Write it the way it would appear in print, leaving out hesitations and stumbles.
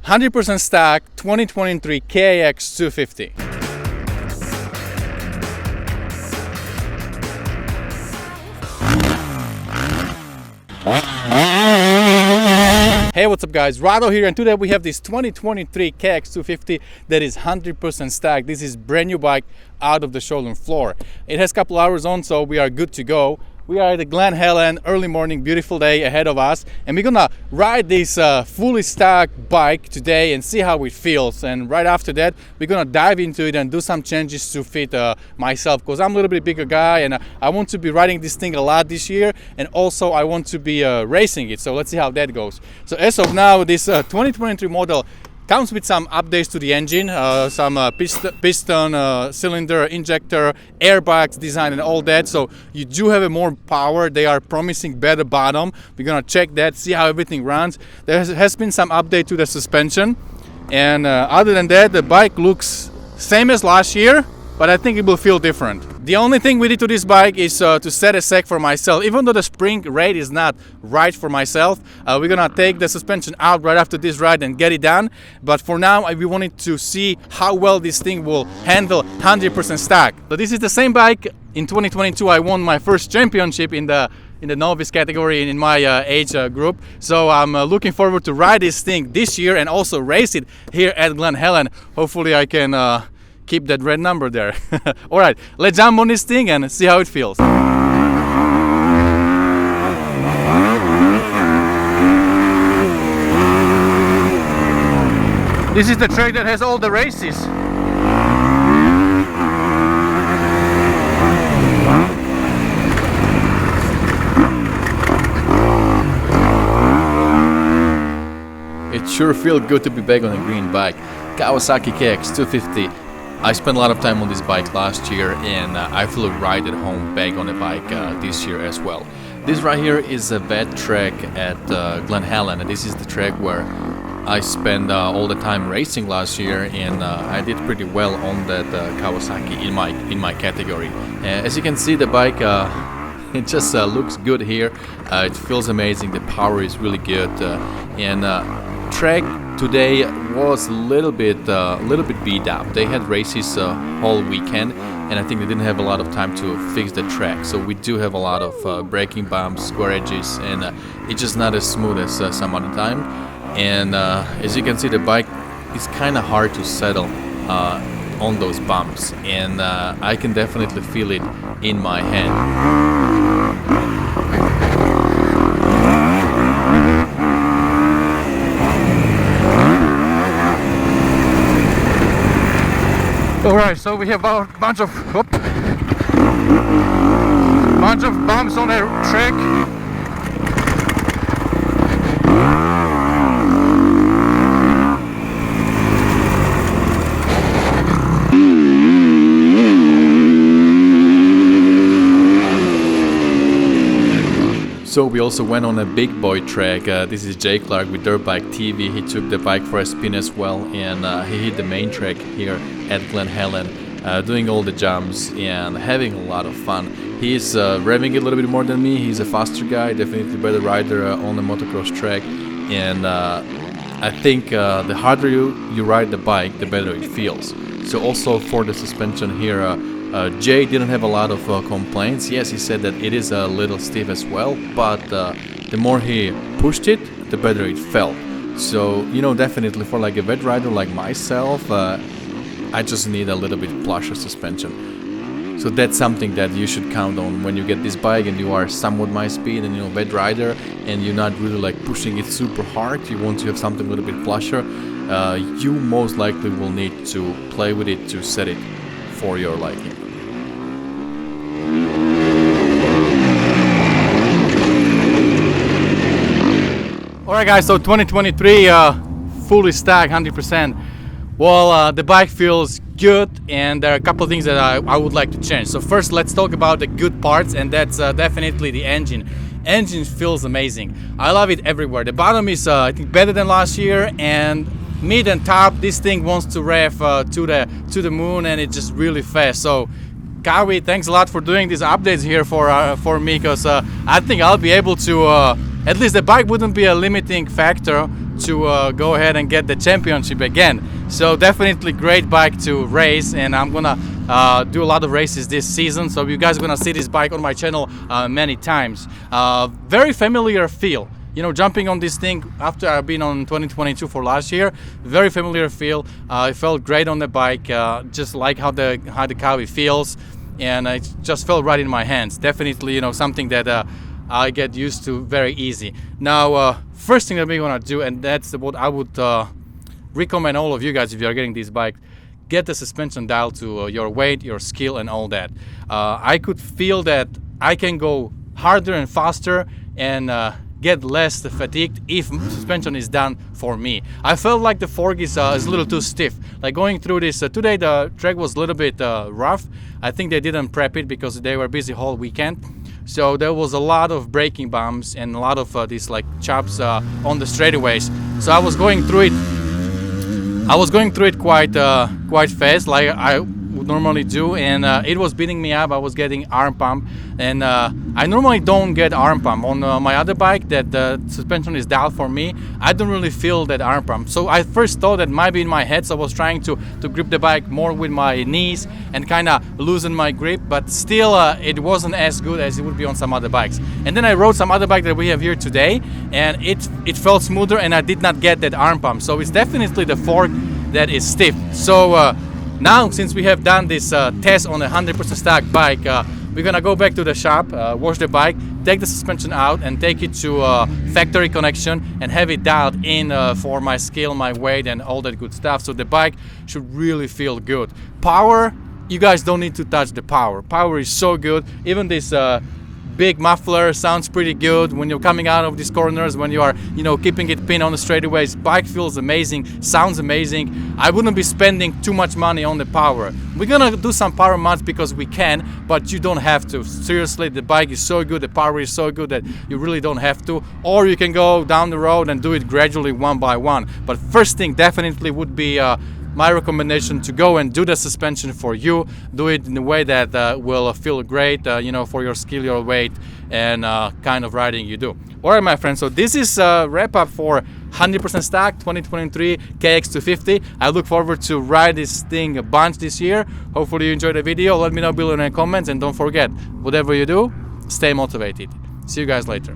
100% stock 2023 KX250. Hey, what's up guys, Rado here, and today we have this 2023 KX250 that is 100% stock. This is brand new bike out of the showroom floor. It has a couple hours on, so we are good to go. We are at the Glen Helen, early morning, beautiful day ahead of us, and we're gonna ride this fully stocked bike today and see how it feels. And right after that, we're gonna dive into it and do some changes to fit myself, because I'm a little bit bigger guy and I want to be riding this thing a lot this year, and also I want to be racing it. So let's see how that goes. So as of now, this 2023 model comes with some updates to the engine, some piston, cylinder, injector, airbags design and all that. So you do have more power. They are promising better bottom. We're gonna check that, see how everything runs. There has been some update to the suspension. And other than that, the bike looks same as last year, but I think it will feel different. The only thing we did to this bike is to set a sec for myself. Even though the spring rate is not right for myself, we're gonna take the suspension out right after this ride and get it done. But for now, we wanted to see how well this thing will handle 100% stock. So this is the same bike. In 2022, I won my first championship in the novice category in my age group. So I'm looking forward to ride this thing this year and also race it here at Glen Helen. Hopefully I can keep that red number there. All right, let's jump on this thing and see how it feels. This is the track that has all the races. It sure feels good to be back on a green bike. Kawasaki KX250. I spent a lot of time on this bike last year, and I feel right at home back on the bike this year as well. This right here is a bad track at Glen Helen, and this is the track where I spent all the time racing last year, and I did pretty well on that Kawasaki in my category. As you can see, the bike it just looks good here. It feels amazing. The power is really good, and track today was a little bit beat up. They had races all weekend, and I think they didn't have a lot of time to fix the track. So we do have a lot of braking bumps, square edges, and it's just not as smooth as some other time. And as you can see, the bike is kind of hard to settle on those bumps, and I can definitely feel it in my hand. Alright, so we have a bunch of bumps on the track. So we also went on a big boy track. This is Jay Clark with Dirt Bike TV. He took the bike for a spin as well, and he hit the main track here at Glen Helen, doing all the jumps and having a lot of fun. He's revving it a little bit more than me. He's a faster guy, definitely better rider on the motocross track, and I think the harder you ride the bike, the better it feels. So also for the suspension here, Jay didn't have a lot of complaints. Yes, he said that it is a little stiff as well, but the more he pushed it, the better it felt. So, you know, definitely for like a wet rider like myself, I just need a little bit plusher suspension. So that's something that you should count on when you get this bike and you are somewhat my speed and, you know, wet rider, and you're not really like pushing it super hard. You want to have something a little bit plusher. You most likely will need to play with it to set it for your liking. Alright guys, so 2023 fully stocked 100%. Well, the bike feels good, and there are a couple of things that I would like to change. So first, let's talk about the good parts, and that's definitely the engine. Engine feels amazing. I love it everywhere. The bottom is I think better than last year, and mid and top, this thing wants to rev to the moon, and it's just really fast. So Kawi, thanks a lot for doing these updates here for me, because I think I'll be able to at least the bike wouldn't be a limiting factor to go ahead and get the championship again. So definitely great bike to race, and I'm gonna do a lot of races this season, so you guys are gonna see this bike on my channel many times. Very familiar feel, you know, jumping on this thing after I've been on 2022 for last year. Very familiar feel. It felt great on the bike, just like how the Kawi feels, and it just felt right in my hands. Definitely, you know, something that I get used to very easy. Now, first thing that we're gonna do, and that's what I would recommend all of you guys if you are getting this bike, get the suspension dialed to your weight, your skill, and all that. I could feel that I can go harder and faster and get less fatigued if suspension is done for me. I felt like the fork is a little too stiff. Like going through this today, the track was a little bit rough. I think they didn't prep it because they were busy whole weekend. So there was a lot of braking bumps and a lot of these like chops on the straightaways. So I was going through it quite fast, like I would normally do, and it was beating me up. I was getting arm pump, and I normally don't get arm pump on my other bike that the suspension is dialed for me. I don't really feel that arm pump, so I first thought that might be in my head, so I was trying to grip the bike more with my knees and kind of loosen my grip, but still it wasn't as good as it would be on some other bikes. And then I rode some other bike that we have here today, and it felt smoother, and I did not get that arm pump. So it's definitely the fork that is stiff. So now, since we have done this test on a 100% stock bike, we're gonna go back to the shop, wash the bike, take the suspension out, and take it to factory connection and have it dialed in for my skill, my weight, and all that good stuff. So the bike should really feel good. Power, you guys don't need to touch the power. Power is so good. Even this big muffler sounds pretty good when you're coming out of these corners, when you are, you know, keeping it pinned on the straightaways. Bike feels amazing, sounds amazing. I wouldn't be spending too much money on the power. We're gonna do some power mods because we can, but you don't have to. Seriously, the bike is so good, the power is so good that you really don't have to. Or you can go down the road and do it gradually one by one. But first thing definitely would be my recommendation to go and do the suspension for you. Do it in a way that will feel great, you know, for your skill, your weight, and kind of riding you do. All right, my friends, so this is a wrap up for 100% stock 2023 KX250. I look forward to ride this thing a bunch this year. Hopefully you enjoyed the video. Let me know below in the comments, and don't forget, whatever you do, stay motivated. See you guys later.